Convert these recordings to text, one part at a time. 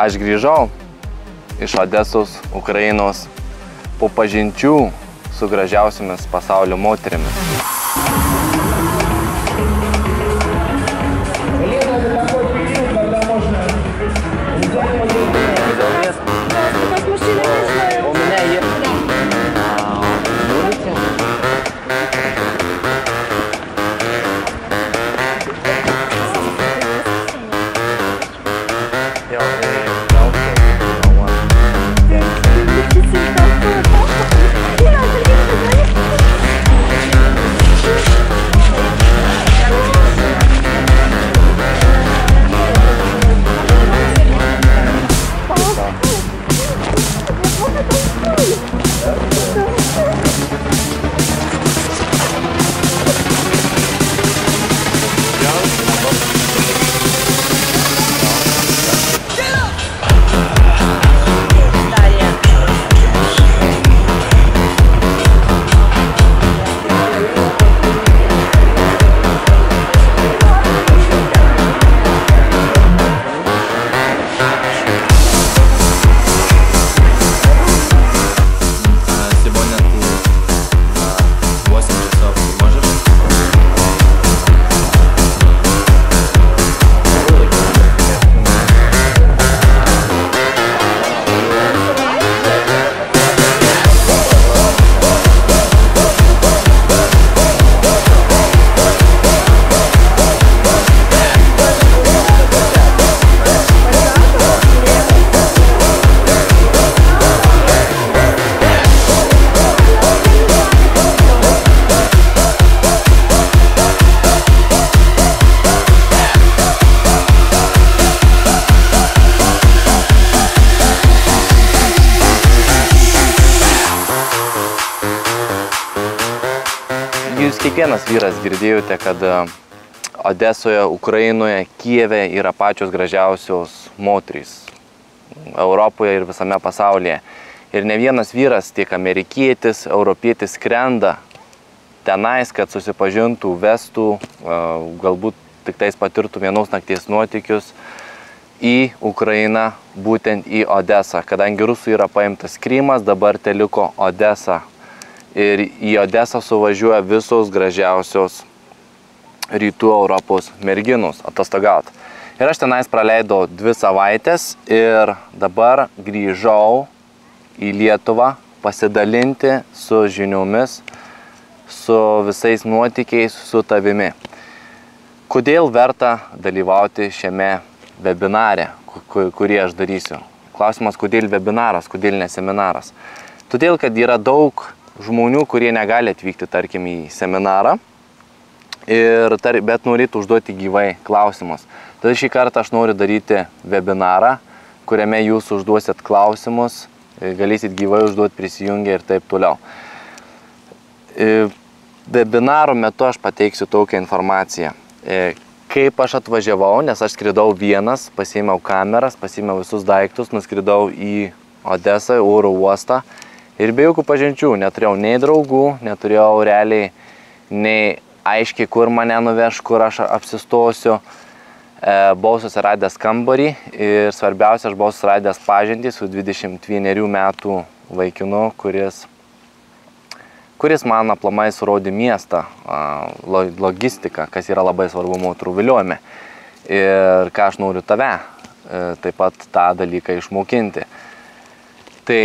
Aš grįžau iš Odesos, Ukrainos, po pažinčių su gražiausiamis pasaulio moterimis. Jūs kiekvienas vyras girdėjote, kad Odesoje, Ukrainoje, Kijeve yra pačios gražiausios moterys Europoje ir visame pasaulyje. Ir ne vienas vyras, tiek amerikietis, europietis skrenda tenais, kad susipažintų, vestų, galbūt tik tais patirtų vienos nakties nuotykius į Ukrainą, būtent į Odesą. Kadangi rusų yra paimtas Krymas, dabar teliko Odesa. Ir į Odesą suvažiuoja visos gražiausios rytų Europos merginos atostogauti. Ir aš tenais praleidau 2 savaitės ir dabar grįžau į Lietuvą pasidalinti su žiniomis, su visais nuotykiais, su tavimi. Kodėl verta dalyvauti šiame webinare, kurį aš darysiu? Klausimas, kodėl webinaras, kodėl ne seminaras? Todėl, kad yra daug žmonių, kurie negali atvykti, tarkim, į seminarą, bet norėtų užduoti gyvai klausimus. Todėl šį kartą aš noriu daryti webinarą, kuriame jūs užduosit klausimus, galėsit gyvai užduoti, prisijungę ir taip toliau. Webinaro metu aš pateiksiu tokią informaciją. Kaip aš atvažiavau, nes aš skridau vienas, pasiėmiau kameras, pasiėmiau visus daiktus, nuskridau į Odesą, oro uostą. Ir be jokių pažinčių, neturėjau nei draugų, neturėjau realiai nei aiškiai, kur mane nuveš, kur aš apsistosiu. Buvau susiradęs kambarį ir svarbiausia, aš buvau susiradęs pažintį su 21 metų vaikinu, kuris man aplamai surodė miestą, logistiką, kas yra labai svarbu moterų viliojime. Ir ką aš noriu tave taip pat tą dalyką išmokinti. Tai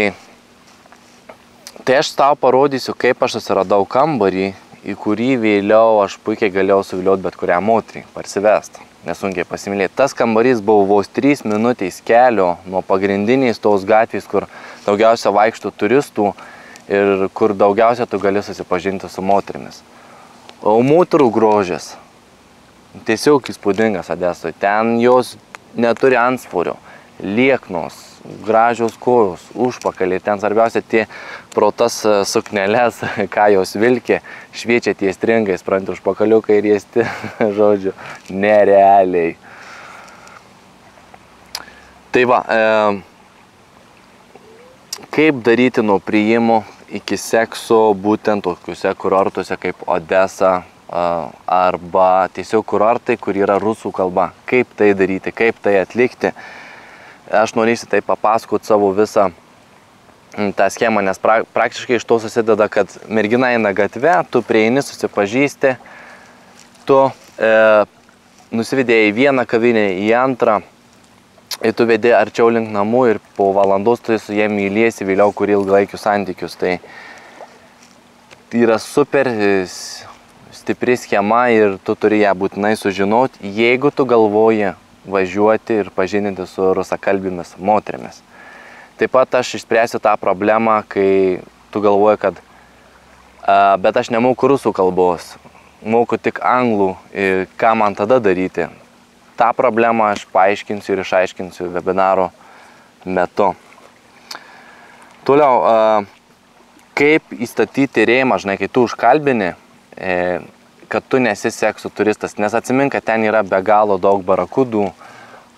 aš tau parodysiu, kaip aš susiradau kambarį, į kurį vėliau aš puikiai galėjau suvilioti bet kurią moterį, parsivest, nesunkiai pasimylėti. Tas kambarys buvo vos 3 minutės kelio nuo pagrindinės tos gatvės, kur daugiausia vaikštų turistų ir kur daugiausia tu gali susipažinti su moterimis. O moterų grožis tiesiog įspūdingas Odesoje. Ten jos neturi antsvorio, lieknos, gražios kojos, užpakalį. Ten svarbiausia tie pro tas sukneles, ką jos vilkė, šviečia tie stringai, spranti užpakaliukai ir riesti, žodžiu, nerealiai. Tai va, kaip daryti nuo priėjimo iki sekso būtent tokiuose kurortuose kaip Odesa arba tiesiog kurortai, kur yra rusų kalba. Kaip tai daryti, kaip tai atlikti. aš norėsiu tai papasakoti savo visą tą schemą, nes praktiškai iš to susideda, kad mergina eina gatve, tu prieini, susipažįsti, tu nusivedėjai į vieną kavinę, į antrą, ir tu vedė arčiau link namų ir po valandos tu su jie myliesi vėliau kurį ilgalaikius santykius. Tai yra super stipri schema ir tu turi ją būtinai sužinoti, jeigu tu galvoji važiuoti ir pažindinti su rusakalbėmis moterimis. Taip pat aš išspręsiu tą problemą, kai tu galvoji, kad bet aš nemoku rusų kalbos, moku tik anglų ir ką man tada daryti. tą problemą aš paaiškinsiu ir išaiškinsiu webinaro metu. Toliau, kaip įstatyti rėmą, žinai, kai tu užkalbini, kad tu nesi seksų turistas, nes atsimink, kad ten yra be galo daug barakudų,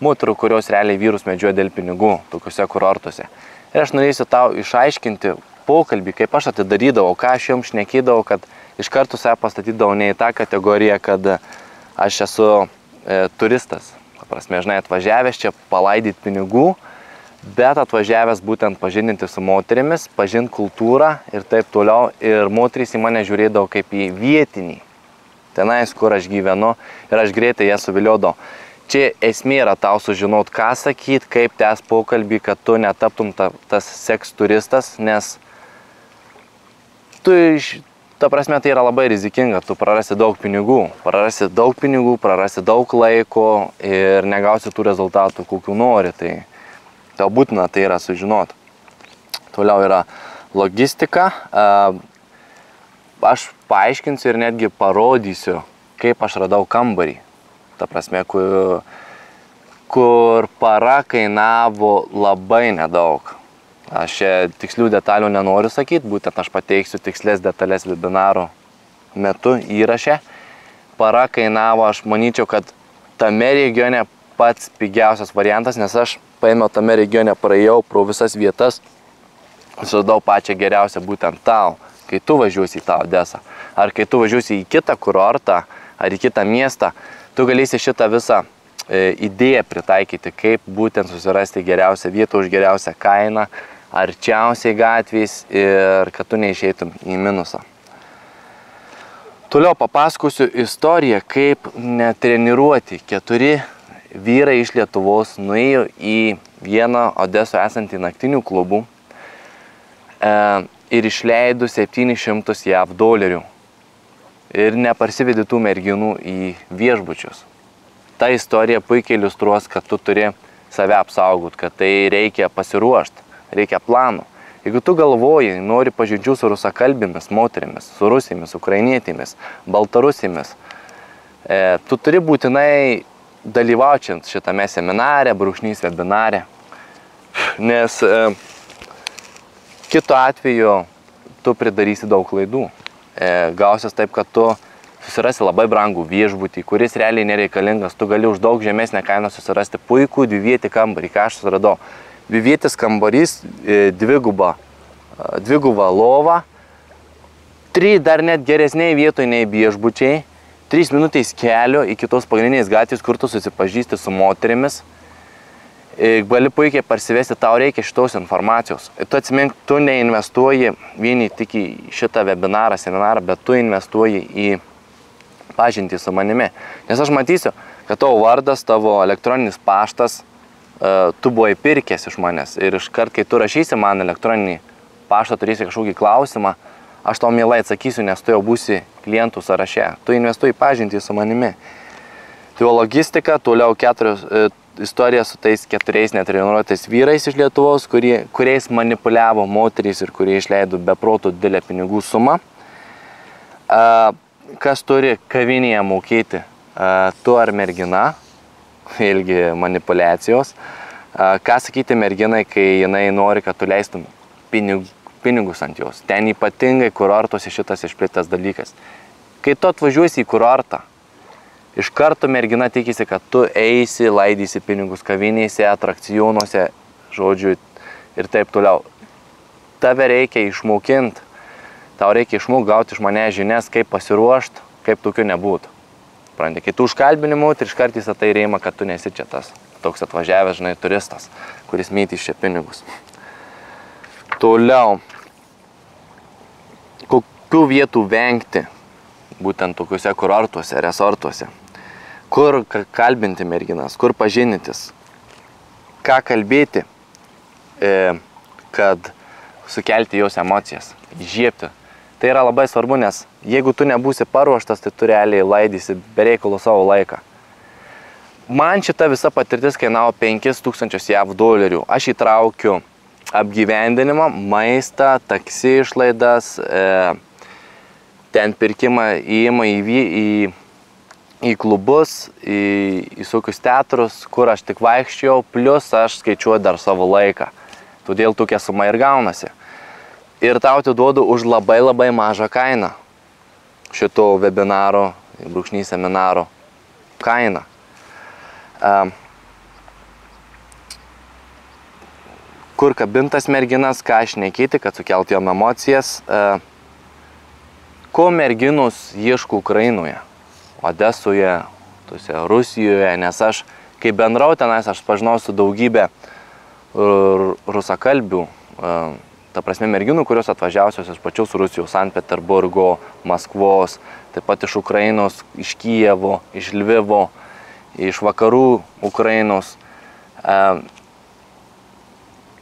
moterų, kurios realiai vyrus medžioja dėl pinigų, tokiuose kurortuose. Ir aš norėsiu tau išaiškinti pokalbį, kaip aš atidarydavau, ką aš jums šnekėdavau, kad iš karto save pastatydavau ne į tą kategoriją, kad aš esu turistas. Prasme, žinai, atvažiavęs čia palaidyti pinigų, bet atvažiavęs būtent pažindinti su moterimis, pažinti kultūrą ir taip toliau. Ir moterys į mane žiūrėdavo kaip į vietinį, tenais, kur aš gyvenu, ir aš greitai jas suviliodavau. Čia esmė yra tau sužinot, ką sakyt, kaip tęs pokalbį, kad tu netaptum tas seks turistas, nes ta prasme tai yra labai rizikinga, tu prarasi daug pinigų, prarasi daug laiko ir negausi tų rezultatų, kokių nori, tai tau būtina tai yra sužinot. Toliau yra logistika, aš paaiškinsiu ir netgi parodysiu, kaip aš radau kambarį. Ta prasme, kur para kainavo labai nedaug. Aš tikslių detalių nenoriu sakyti, būtent aš pateiksiu tikslės detalės webinaro metu įraše. Para kainavo, aš manyčiau, kad tame regione pats pigiausias variantas, nes aš paėmiau tame regione, praėjau pro visas vietas, suradau pačią geriausią būtent tau, kai tu važiuosi į tą Odesą. Ar kai tu važiuosi į kitą kurortą, ar į kitą miestą, tu galėsi šitą visą idėją pritaikyti, kaip būtent susirasti geriausią vietą už geriausią kainą, arčiausiai gatvės ir kad tu neišeitum į minusą. Toliau papasakosiu istoriją, kaip netreniruoti 4 vyrai iš Lietuvos nuėjo į vieną Odesoje esantį naktinių klubų ir išleido 700 JAV dolerių ir neparsivedė tų merginų į viešbučius. Ta istorija puikiai iliustruos, kad tu turi save apsaugot, kad tai reikia pasiruošti, reikia plano. Jeigu tu galvoji, nori pažinčių su rusakalbėmis moterimis, su rusėmis, ukrainietėmis, baltarusėmis, tu turi būtinai dalyvaučiant šitame seminare, brūkšnys webinare, nes kitu atveju tu pridarysi daug klaidų. Gausias taip, kad tu susirasi labai brangų viešbutį, kuris realiai nereikalingas, tu gali už daug žemesnę kainą susirasti puikų dvivietį kambarį, ką aš susiradau. Dvivietis kambarys, dviguba lova, 3 dar net geresniai vietoje nei viešbučiai, 3 minutės kelio iki tos pagrindinės gatvės, kur tu susipažįsti su moterimis. Gali puikiai parsivesti, tau reikia šitos informacijos. Tu atsimink, tu neinvestuoji vieni tik į šitą webinarą, seminarą, bet tu investuoji į pažintį su manimi. Nes aš matysiu, kad tavo vardas, tavo elektroninis paštas, tu buvai pirkęs iš manęs. Ir iškart, kai tu rašysi man elektroninį paštą, turėsi kažkokį klausimą, aš tau mielai atsakysiu, nes tu jau būsi klientų sąraše. Tu investuoji pažintį su manimi. Tai logistika, toliau 4 istorija su tais 4 netreniruotais vyrais iš Lietuvos, kuriais manipuliavo moterys ir kurie išleido be proto didelę pinigų sumą. Kas turi kavinėje mokėti, tu ar mergina, vėlgi manipuliacijos. Ką sakyti merginai, kai jinai nori, kad tu leistum pinigus ant jos. Ten ypatingai kurortuose šitas išplėtas dalykas. Kai tu atvažiuosi į kurortą, iš karto mergina tikisi, kad tu eisi, laidysi pinigus kavinėse, atrakcionuose, žodžiu, ir taip toliau. Tave reikia išmokinti, tau reikia išmokti gauti iš mane žinias, kaip pasiruošti, kaip tokių nebūtų. Pranti, kai tu užkalbini moterį, iš karto įstatai rėmą, kad tu nesi čia tas. toks atvažiavęs, žinai, turistas, kuris mėtys čia pinigus. Toliau, kokių vietų vengti, būtent tokiuose kurortuose, resortuose, kur kalbinti merginas, kur pažintis, ką kalbėti, kad sukelti jos emocijas, įžiebti. Tai yra labai svarbu, nes jeigu tu nebūsi paruoštas, tai tu realiai laidysi bereikalo savo laiką. Man šita visa patirtis kainavo 5000 JAV dolerių. Aš įtraukiu apgyvendinimą, maistą, taksi išlaidas, ten pirkimą įėjimą į klubus, į visokius teatrus, kur aš tik vaikščiau, plus aš skaičiuoju dar savo laiką. Todėl tokia suma ir gaunasi. Ir tau atiduodu už labai labai mažą kainą šito webinaro, seminaro kainą. Kur kabintas merginas, ką šnekėti, kad sukelt jom emocijas. Ko merginus ieško Ukrainoje, Odesoje, Rusijoje, nes aš, kai bendrau tenais, aš pažinau su daugybė rusakalbių, ta prasme merginų, kurios atvažiavusios iš pačios Rusijos, Sankt Peterburgo, Maskvos, taip pat iš Ukrainos, iš Kijevo, iš Lvivo, iš vakarų Ukrainos.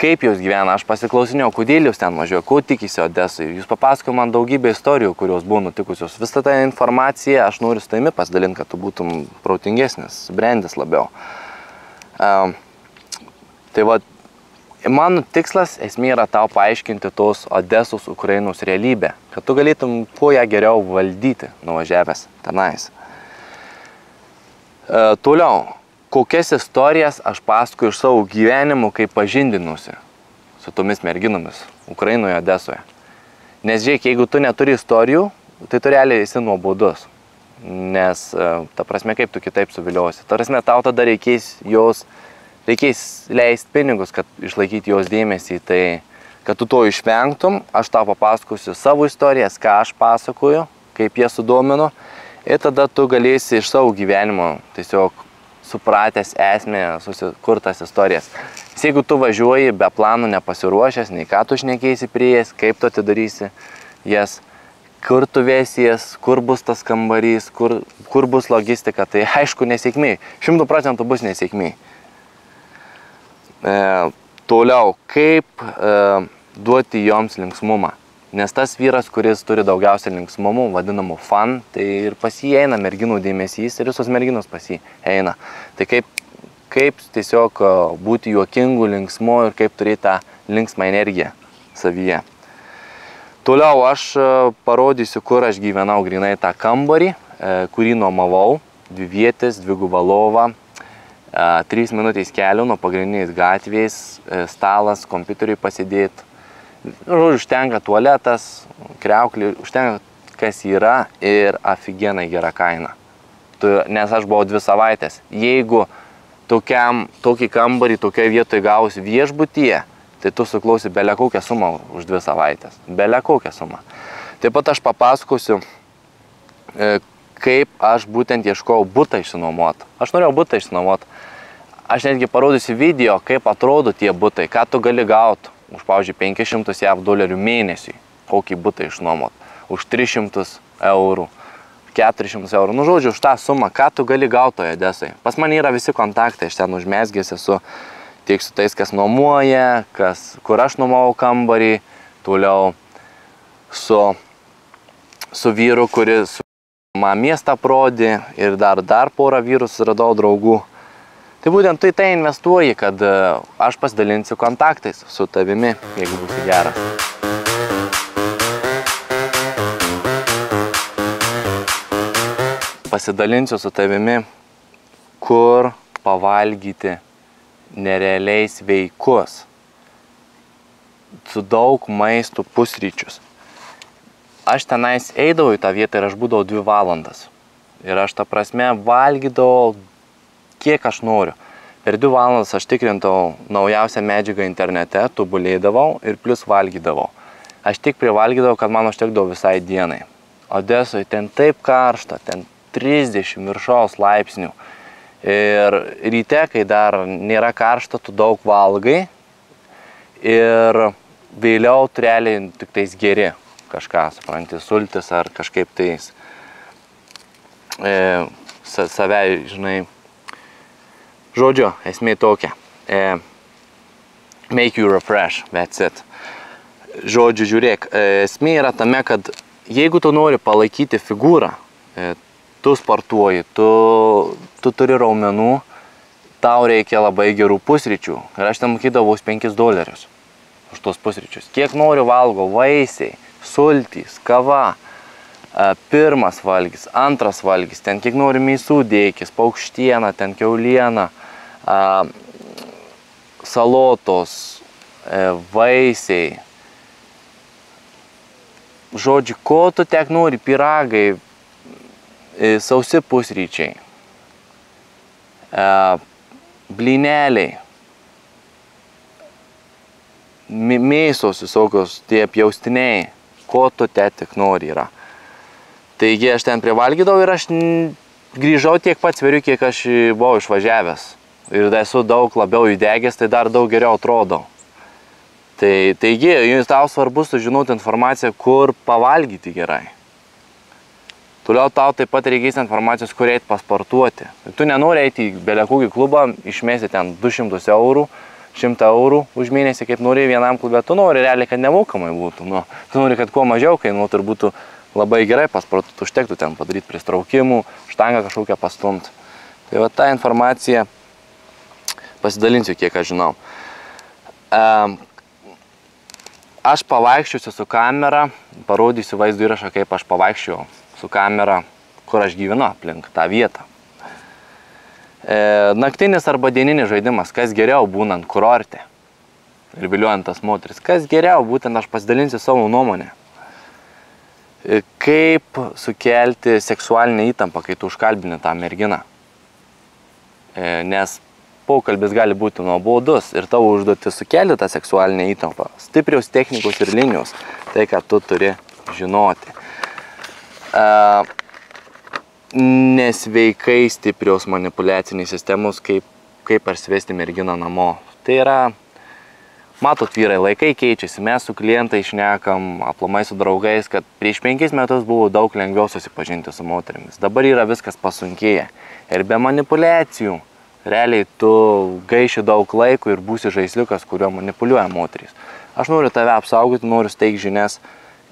Kaip jūs gyvena, aš pasiklausinėjau, kodėl jūs ten važiuoja, ko tikisi Odesai. Jūs papasakojo man daugybę istorijų, kurios buvo nutikusios. Visą tą informaciją aš noriu su tavimi pasidalinti, kad tu būtum protingesnis, brandis labiau. Tai va, mano tikslas, esmė yra tau paaiškinti tos Odesos, Ukrainos realybę, kad tu galėtum kuo ją geriau valdyti, nuvažiavęs tenais. Toliau. Kokias istorijas aš pasakoju iš savo gyvenimų, kaip pažindinusi su tomis merginomis Ukrainoje, Odesoje. Nes žiūrėk, jeigu tu neturi istorijų, tai tu realiai esi nuobodus. Nes, ta prasme, kaip tu kitaip suviliosi. Ta prasme, tau tada reikės leisti pinigus, kad išlaikyti jos dėmesį. Tai, kad tu to išvengtum, aš tau papasakosiu savo istorijas, ką aš pasakoju, kaip jie sudomino. Ir tada tu galėsi iš savo gyvenimo tiesiog supratęs esmę, susikurtas istorijas. Jeigu tu važiuoji be planų nepasiruošęs, nei ką tu šnekėsi prie jas, kaip tu atidarysi jas, kur tu vesies, kur bus tas kambarys, kur bus logistika, tai aišku nesėkmiai. 100% bus nesėkmiai. Toliau, kaip duoti joms linksmumą. Nes tas vyras, kuris turi daugiausia linksmumų, vadinamų fun, tai ir pas jį eina merginų dėmesys ir visos merginos pas jį eina. Tai kaip tiesiog būti juokingu, linksmu ir kaip turėti tą linksmą energiją savyje. Toliau aš parodysiu, kur aš gyvenau grinai tą kambarį, kurį nuomavau, 2 vietas, 2 lova, 3 minutės kelių nuo pagrindinės gatvės, stalas, kompiuteriui pasidėti. Užtenka tualetas, kriauklį, užtenka kas yra ir afigenai gera kaina. Nes aš buvau 2 savaitės. Jeigu tokį kambarį, tokioje vietoje gausi viešbutyje, tai tu suklausi belia kokią sumą už 2 savaitės. Belia kokią sumą. Taip pat aš papasakosiu, kaip aš būtent ieškojau butą išsinuomoti. Aš norėjau butą išsinuomoti. Aš netgi parodysiu video, kaip atrodo tie butai, ką tu gali gauti. Už, pavyzdžiui, 500 JAV dolerių mėnesiui, kokį butą išnuomot, už 300 eurų, 400 eurų, nu žodžiu, už tą sumą, ką tu gali gauti toje Odesai. Pas man yra visi kontaktai, aš ten užmezgęs esu tiek su tais, kas nuomoja, kur aš nuomavau kambarį, toliau su vyru, kuris man miestą aprodė ir dar porą vyrų suradau draugų. Tai būtent tu į tai investuoji, kad aš pasidalinsiu kontaktais su tavimi, jeigu būsi geras. Pasidalinsiu su tavimi, kur pavalgyti nerealiai sveikus, su daug maistų pusryčius. Aš tenais eidavau į tą vietą ir aš būdavau 2 valandas. Ir aš ta prasme valgydavau kiek aš noriu. Per 2 valandas aš tikrintau naujausią medžiagą internete, tobulėdavau ir plus valgydavau. Aš tik privalgydavau, kad man užtekdavo visai dienai. Odesoje ten taip karšta, ten 30 viršaus laipsnių. Ir ryte, kai dar nėra karšta, tu daug valgai ir vėliau tu realiai tik tais geri kažką, supranti, sultis ar kažkaip tais save, žinai, žodžiu, esmė tokia. Make you refresh, that's it. Žodžiu, žiūrėk, esmė yra tame, kad jeigu tu nori palaikyti figūrą, tu sportuoji, tu turi raumenų, tau reikia labai gerų pusryčių. Ir aš ten mokydavau $5 už tos pusryčius. Kiek noriu valgau, vaisiai, sultys, kava, pirmas valgis, antras valgis, ten kiek nori mėsų dėkis, paukštiena, ten kiauliena, salotos, vaisiai. Žodžiu, ko tu tiek nori, pyragai, sausi pusryčiai, blyneliai, mėsos visokios, tie pjaustiniai, ko tu tik nori yra. Taigi aš ten privalgydavau ir aš grįžau tiek pat sveriu, kiek aš buvau išvažiavęs. Ir esu daug labiau įdegęs, tai dar daug geriau atrodau. Taigi, jums tau svarbu sužinoti informaciją, kur pavalgyti gerai. Toliau tau taip pat reikės informacijos, kur eiti pasportuoti. Tu nenori eiti į belekokį klubą, išmesti ten 200 eurų, 100 eurų už mėnesį, kaip nori vienam klube. Tu nori realiai, kad nemokamai būtų. Tu nori, kad kuo mažiau kainuotų ir būtų labai gerai pasportuoti. Užtektų ten padaryti pristraukimų, štangą kažkokią pastumti. Tai va tą informaciją pasidalinsiu, kiek aš žinau. Aš pavaikščiosiu su kamera, parodysiu vaizdo įrašą, kaip aš pavaikščiau su kamera, kur aš gyvenu aplink tą vietą. Naktinis arba dieninis žaidimas, kas geriau būnant kurorte ir viliuojant tas moteris, kas geriau, būtent aš pasidalinsiu savo nuomonę. Kaip sukelti seksualinę įtampą, kai tu užkalbini tą merginą. Nes pokalbis gali būti nuobodus ir tavo užduotis sukelti tą seksualinę įtampą. Stiprios technikos ir linijos, tai ką tu turi žinoti. Nesveikai stiprios manipuliaciniai sistemos, kaip parsivesti merginą namo. Tai yra, matot vyrai, laikai keičiasi, mes su klientai šnekam, aplamai su draugais, kad prieš 5 metus buvo daug lengviau susipažinti su moterimis. Dabar yra viskas pasunkėję. Ir be manipuliacijų, realiai tu gaiši daug laiko ir būsi žaisliukas, kuriuo manipuliuoja moterys. Aš noriu tave apsaugoti, noriu steigti žinias,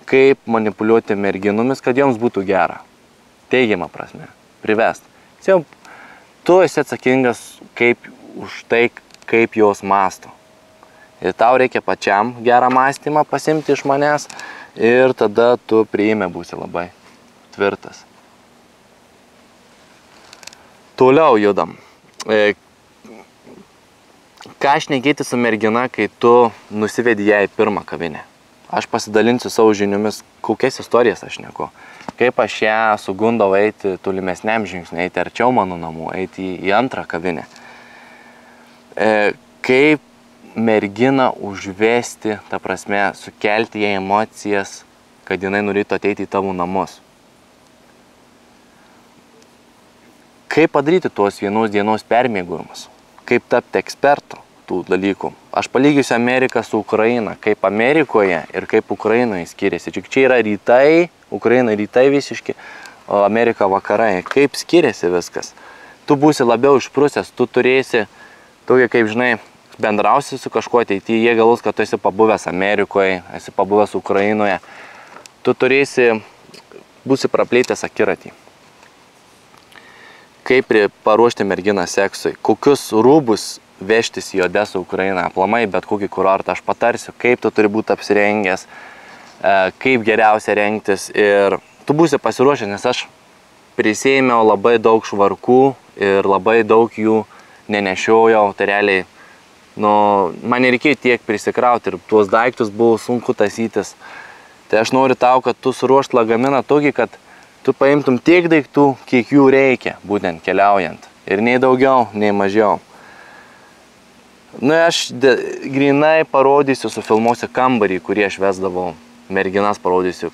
kaip manipuliuoti merginomis, kad joms būtų gera. Teigiamą prasme. Privest. Tu esi atsakingas už tai, kaip jos mąsto. Ir tau reikia pačiam gerą mąstymą pasimti iš manęs ir tada tu priime būsi labai tvirtas. Toliau judam. Ką šnekėti su mergina, kai tu nusivedi ją į pirmą kavinę? Aš pasidalinsiu savo žiniomis, kokias istorijas aš šneku. Kaip aš ją sugundau eiti tolimesniam žingsniui, eiti arčiau mano namų, eiti į antrą kavinę. Kaip merginą užvesti, ta prasme, sukelti jai emocijas, kad jinai norėtų ateiti į tavo namus. Kaip padaryti tuos vienos dienos permiegojimus? Kaip tapti ekspertu tų dalykų? Aš palyginsiu Ameriką su Ukraina, kaip Amerikoje ir kaip Ukrainoje skiriasi. Tik čia yra rytai, Ukraina rytai visiški, o Amerika vakarai. Kaip skiriasi viskas? Tu būsi labiau išprusęs, tu turėsi, tokia kaip žinai, bendrausi su kažkuo ateityje, jie galvos, kad tu esi pabuvęs Amerikoje, esi pabuvęs Ukrainoje. Tu būsi praplėtęs akiratį. Kaip paruošti merginą seksui, kokius rūbus vežtis į Odesą, Ukrainą, aplamai, bet kokį kurortą aš patarsiu, kaip tu turi būti apsirengęs, kaip geriausia rengtis ir tu būsi pasiruošęs, nes aš prisėmiau labai daug švarkų ir labai daug jų nenešiojau, tai realiai, man nereikėjo tiek prisikrauti ir tuos daiktus buvo sunku tasytis. Tai aš noriu tau, kad tu suruošt lagaminą tokį, kad tu paimtum tiek daiktų, kiek jų reikia, būtent keliaujant. Ir nei daugiau, nei mažiau. Aš grinai parodysiu, sufilmuosiu kambarį, kurį aš vesdavau. Merginas parodysiu,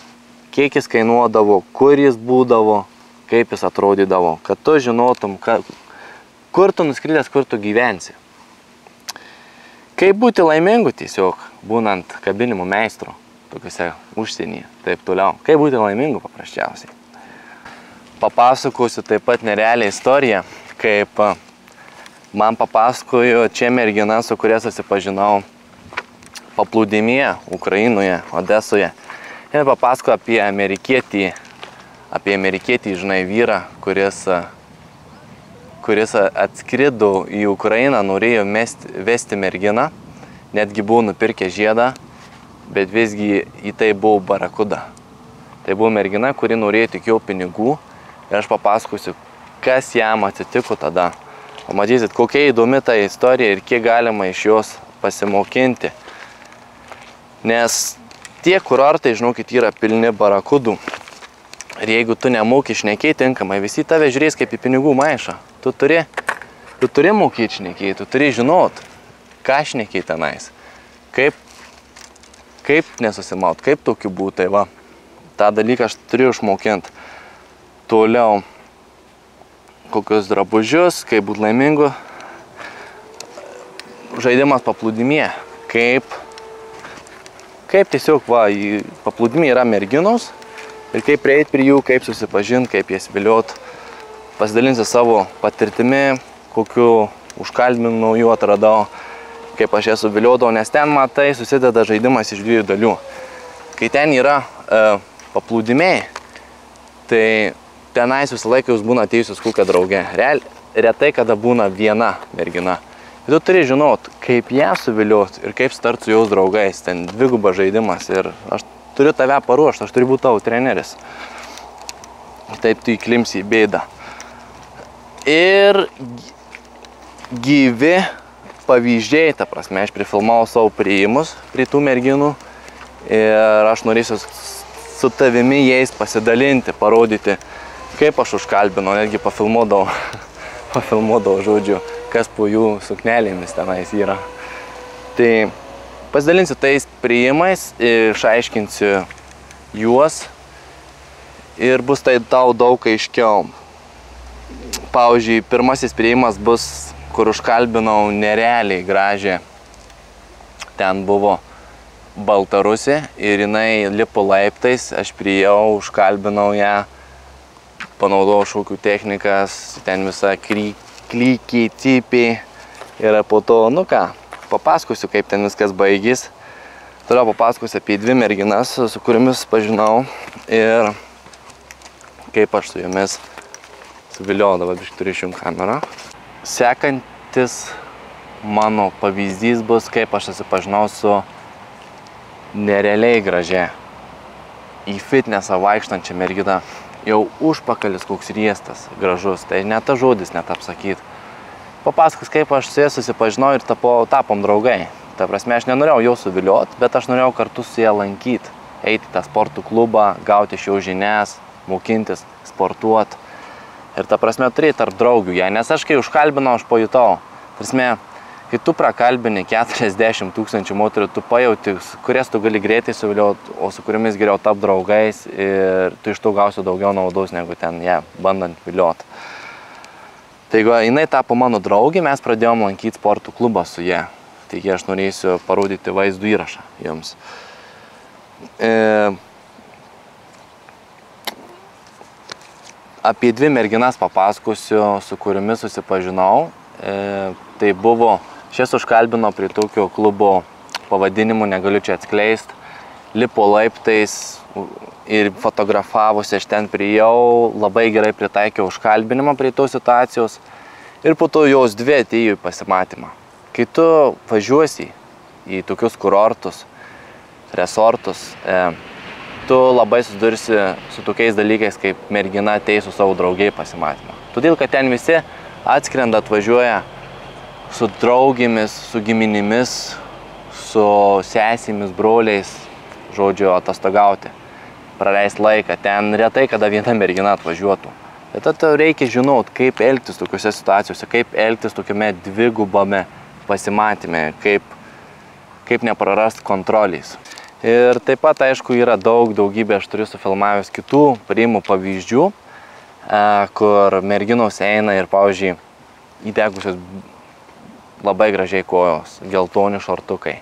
kiek jis kainuodavo, kur jis būdavo, kaip jis atrodydavo. Kad tu žinotum, kur tu nuskridęs, kur tu gyvensi. Kaip būti laimingu tiesiog, būnant kabinimų meistru, tokiuose užsienyje, taip toliau. Kaip būti laimingu paprasčiausiai. Papasakosiu taip pat nerealią istoriją, kaip man papasakojo čia mergina, su kuria susipažinau paplūdimyje, Ukrainoje, Odesoje. Ir papasakojo apie amerikietį, žinai, vyrą, kuris atskrido į Ukrainą, norėjo vesti merginą, netgi buvo nupirkę žiedą, bet visgi į tai buvo barakuda. Tai buvo mergina, kuri norėjo tik jo pinigų ir aš papasakosiu, kas jam atsitiko tada. Pamatysit, kokia įdomi ta istorija ir kiek galima iš jos pasimokinti. Nes tie kurortai, žinokit, yra pilni barakudų. Ir jeigu tu nemoki šnekėti tinkamai, visi tave žiūrės kaip į pinigų maišą. Tu turi mokėti šnekėti, tu turi žinot, ką šnekėti tenais. Kaip nesusimaut, kaip tokiu būtų. Tai va, tą dalyką aš turiu išmokinti. Toliau, kokius drabužius, kaip būti laimingu. Žaidimas paplūdimyje. Kaip tiesiog, va, paplūdimyje yra merginos. Ir kaip prieiti prie jų, kaip susipažinti, kaip jas viliot. Pasidalinsiu savo patirtimi, kokiu užkalbinimu naujų atradau, kaip aš jas suviliodavau, nes ten, matai, susideda žaidimas iš dviejų dalių. Kai ten yra paplūdimiai, tai tenais visą laiką jūs būna atėjusius kokią draugę. Retai, kada būna viena mergina. Ir tu turi žinot, kaip ją suviliot ir kaip start su jos draugais. Ten dvigubas žaidimas ir aš turiu tave paruošti, aš turiu būti tavo treneris. Taip tu įklimsi į bėdą. Ir gyvi pavyzdžiai, ta prasme, aš prifilmavau savo priėjimus prie tų merginų ir aš norėsiu su tavimi jais pasidalinti, parodyti, kaip aš užkalbinau, netgi pafilmuodavau, žodžiu, kas po jų suknelėmis tenais yra. Tai pasidalinsiu tais priėjimais, išaiškinsiu juos ir bus tai tau daug aiškiau. Pavyzdžiui, pirmasis priėjimas bus, kur užkalbinau nerealiai gražią. Ten buvo Baltarusė ir jinai lipo laiptais, aš priėjau, užkalbinau ją, panaudojau šokių technikas, ten visa klykiai, cypiai ir po to, nu ką, papasakosiu, kaip ten viskas baigys. Toliau papasakosiu apie dvi merginas, su kuriamis pažinau ir kaip aš su jomis suviliojau. Dabar turiu išjungti kamerą. Sekantis mano pavyzdys bus, kaip aš susipažinau su nerealiai gražia į fitnesą vaikštančią merginą. Jau užpakalis koks riestas, gražus, tai net ta žodis net apsakyt. Papasakos, kaip aš su ja susipažinau ir tapom draugai. Ta prasme, aš nenorėjau jau suviliot, bet aš norėjau kartu su ja lankyti, eiti į tą sportų klubą, gauti iš jau žinias, mokintis, sportuoti. Ir ta prasme, turėjai tarp draugių ją, nes aš kai užkalbinau, aš pajutau. Prasme, kai tu prakalbini 40 000 moterų, tu pajauti, kurias tu gali greitai suvilioti, o su kuriamis geriau tap draugais ir tu iš to gausi daugiau naudos, negu ten ją bandant vilioti. Taigi, jinai tapo mano draugė, mes pradėjom lankyti sportų klubą su ją. Taigi, aš norėsiu parodyti vaizdų įrašą jums. Apie dvi merginas papasakosiu, su kuriomis susipažinau. Tai buvo, šias užkalbino prie tokio klubo pavadinimų, negaliu čia atskleisti. Lipo laiptais ir fotografavosi, aš ten priėjau, labai gerai pritaikiau užkalbinimą prie tos situacijos. Ir po to jos dvi atėjo į pasimatymą. Kai tu važiuosi į tokius kurortus, resortus, tu labai susidursi su tokiais dalykais, kaip mergina ateis su savo draugiai pasimatymą. Todėl, kad ten visi atskrenda, atvažiuoja su draugėmis, su giminimis, su sesėmis, broliais, žodžiu, atostogauti, praleisti laiką. Ten retai, kada viena mergina atvažiuotų. Bet tau reikia žinot, kaip elgtis tokiuose situacijose, kaip elgtis tokiame dvigubame pasimatyme, kaip neprarast kontrolės. Ir taip pat, aišku, yra daugybė, aš turiu sufilmavęs kitų priimų pavyzdžių, kur merginos eina ir, pavyzdžiui, įdegusios labai gražiai kojos, geltoni šortukai.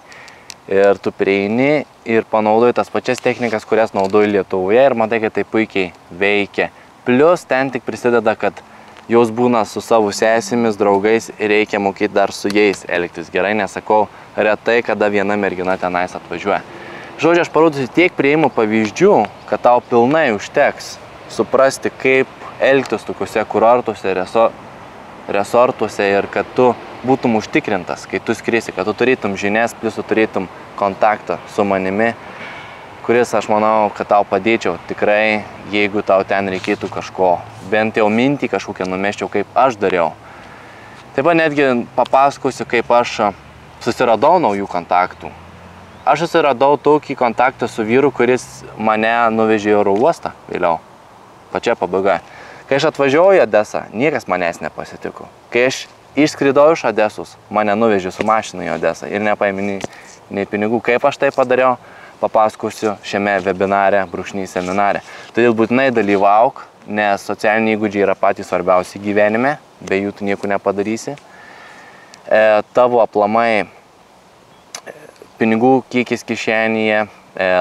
Ir tu prieini ir panaudoji tas pačias technikas, kurias naudoji Lietuvoje ir matai, kad tai puikiai veikia. Plius ten tik prisideda, kad jos būna su savo sesėmis, draugais ir reikia mokėti dar su jais elgtis gerai, nesakau retai, kada viena mergina tenais atvažiuoja. Žodžiu, aš parodysiu tiek prieimų pavyzdžių, kad tau pilnai užteks suprasti, kaip elgtis tokiuose kurortuose, resortuose ir kad tu būtum užtikrintas, kai tu skrisi, kad tu turėtum žinias, plus tu turėtum kontaktą su manimi, kuris, aš manau, kad tau padėčiau tikrai, jeigu tau ten reikėtų kažko, bent jau mintį kažkokią numeščiau, kaip aš dariau. Taip pat netgi papasakosiu, kaip aš susiradau naujų kontaktų. Aš susiradau tokį kontaktą su vyru, kuris mane nuvežė į oro uostą vėliau, pačia pabaiga. Kai aš atvažiavau į Odesą, niekas manęs nepasitiko. Kai aš išskridau iš Odesos, mane nuvežė su mašina į Odesą ir nepaėmė nei pinigų. Kaip aš tai padariau, papasakosiu šiame webinare, /seminare. Todėl būtinai dalyvauk, nes socialiniai įgūdžiai yra patys svarbiausi gyvenime, be jų tu nieko nepadarysi. Tavo aplamai pinigų kiekis kišenėje,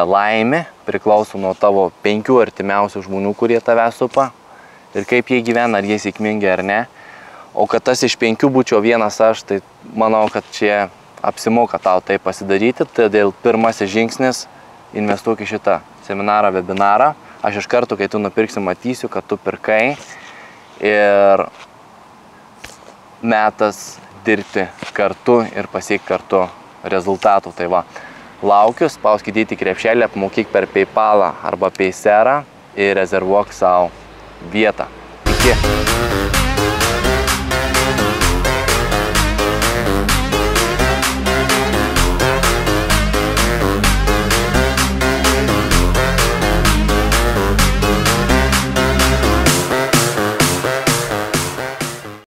laimė priklauso nuo tavo 5 artimiausių žmonių, kurie tave supa ir kaip jie gyvena, ar jie sėkmingi ar ne. O kad tas iš 5 būčiau vienas aš, tai manau, kad čia apsimoka tau tai pasidaryti. Todėl pirmasis žingsnis - investuok į šitą seminarą, webinarą. Aš iš karto, kai tu nupirksi, matysiu, kad tu pirkai ir metas dirbti kartu ir pasiekti kartu rezultatų. Tai va, laukiu, spauskit į krepšelį, apmokyk per PayPalą arba Payserą ir rezervuok savo vietą. Iki.